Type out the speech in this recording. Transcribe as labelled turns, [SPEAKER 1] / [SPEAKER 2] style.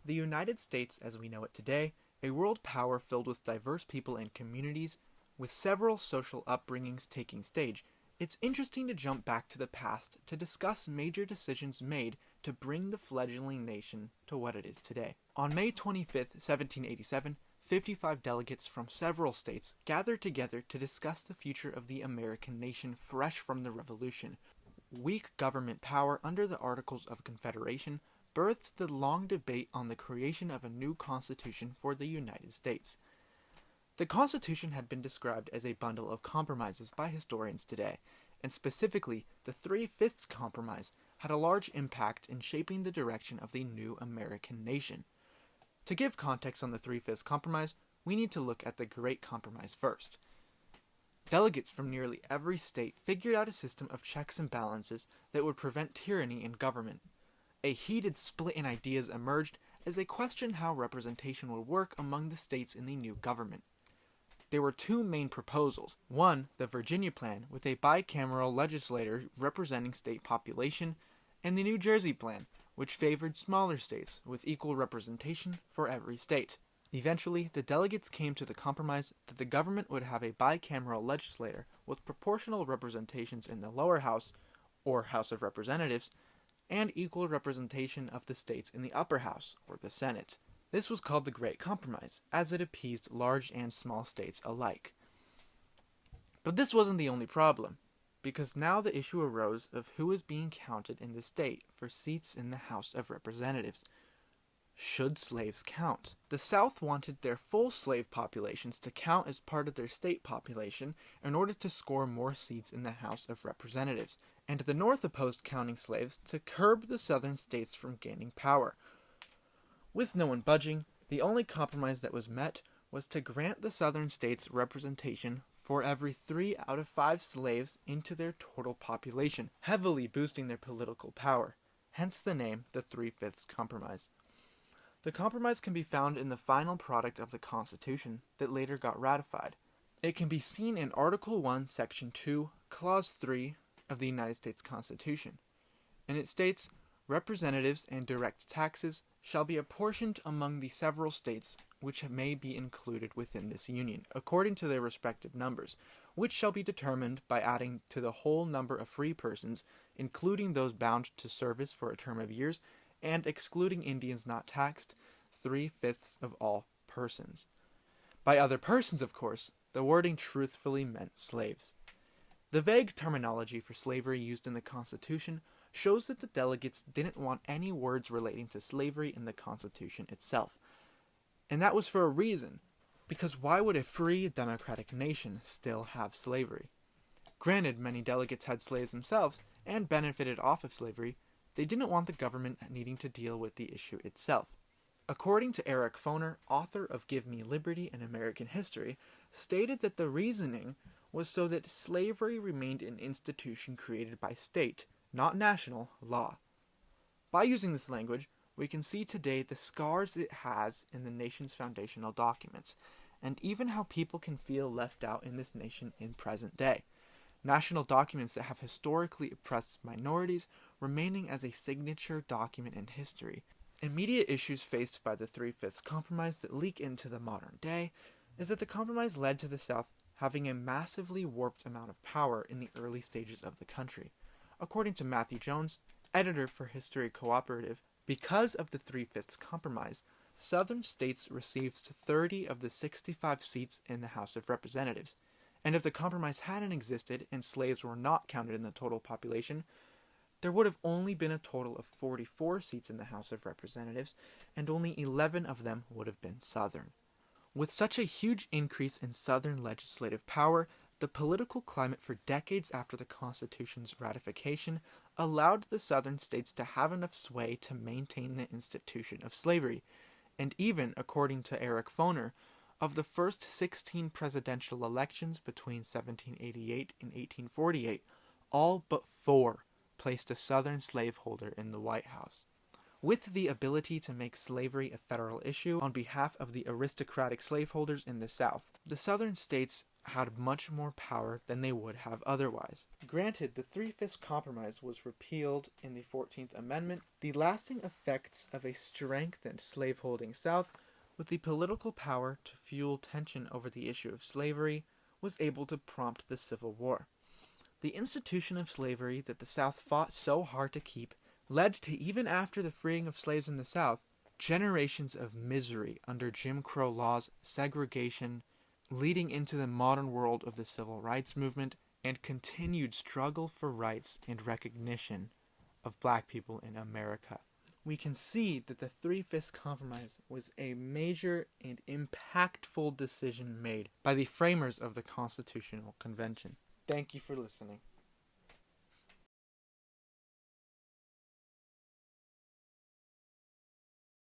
[SPEAKER 1] The United States as we know it today, a world power filled with diverse people and communities, with several social upbringings taking stage, it's interesting to jump back to the past to discuss major decisions made to bring the fledgling nation to what it is today. On May 25th, 1787, 55 delegates from several states gathered together to discuss the future of the American nation fresh from the Revolution. Weak government power under the Articles of Confederation birthed the long debate on the creation of a new constitution for the United States. The Constitution had been described as a bundle of compromises by historians today, and specifically, the Three-Fifths Compromise had a large impact in shaping the direction of the new American nation. To give context on the Three-Fifths Compromise, we need to look at the Great Compromise first. Delegates from nearly every state figured out a system of checks and balances that would prevent tyranny in government. A heated split in ideas emerged as they questioned how representation would work among the states in the new government. There were two main proposals. One, the Virginia Plan, with a bicameral legislature representing state population, and the New Jersey Plan, which favored smaller states with equal representation for every state. Eventually, the delegates came to the compromise that the government would have a bicameral legislature with proportional representations in the lower house, or House of Representatives, and equal representation of the states in the upper house, or the Senate. This was called the Great Compromise, as it appeased large and small states alike. But this wasn't the only problem, because now the issue arose of who was being counted in the state for seats in the House of Representatives. Should slaves count? The South wanted their full slave populations to count as part of their state population in order to score more seats in the House of Representatives, and the North opposed counting slaves to curb the Southern states from gaining power. With no one budging, the only compromise that was met was to grant the Southern states representation for every 3 out of 5 slaves into their total population, heavily boosting their political power, hence the name the Three-Fifths Compromise. The compromise can be found in the final product of the Constitution that later got ratified. It can be seen in Article 1, Section 2, Clause 3 of the United States Constitution, and it states, "Representatives and direct taxes shall be apportioned among the several states which may be included within this Union, according to their respective numbers, which shall be determined by adding to the whole number of free persons, including those bound to service for a term of years, and excluding Indians not taxed, 3/5 of all persons." By other persons, of course, the wording truthfully meant slaves. The vague terminology for slavery used in the Constitution shows that the delegates didn't want any words relating to slavery in the Constitution itself. And that was for a reason, because why would a free, democratic nation still have slavery? Granted, many delegates had slaves themselves and benefited off of slavery, they didn't want the government needing to deal with the issue itself. According to Eric Foner, author of Give Me Liberty in American History, stated that the reasoning was so that slavery remained an institution created by state, not national, law. By using this language, we can see today the scars it has in the nation's foundational documents, and even how people can feel left out in this nation in present day. National documents that have historically oppressed minorities remaining as a signature document in history. Immediate issues faced by the Three-Fifths Compromise that leak into the modern day is that the compromise led to the South having a massively warped amount of power in the early stages of the country. According to Matthew Jones, editor for History Cooperative, because of the Three-Fifths Compromise, Southern states received 30 of the 65 seats in the House of Representatives, and if the compromise hadn't existed and slaves were not counted in the total population, there would have only been a total of 44 seats in the House of Representatives, and only 11 of them would have been Southern. With such a huge increase in Southern legislative power, the political climate for decades after the Constitution's ratification allowed the Southern states to have enough sway to maintain the institution of slavery, and even, according to Eric Foner, of the first 16 presidential elections between 1788 and 1848, all but 4 placed a Southern slaveholder in the White House. With the ability to make slavery a federal issue on behalf of the aristocratic slaveholders in the South, the Southern states had much more power than they would have otherwise. Granted, the Three-Fifths Compromise was repealed in the 14th Amendment. The lasting effects of a strengthened slaveholding South, with the political power to fuel tension over the issue of slavery, was able to prompt the Civil War. The institution of slavery that the South fought so hard to keep led to, even after the freeing of slaves in the South, generations of misery under Jim Crow laws, segregation, leading into the modern world of the civil rights movement, and continued struggle for rights and recognition of black people in America. We can see that the Three-Fifths Compromise was a major and impactful decision made by the framers of the Constitutional Convention. Thank you for listening.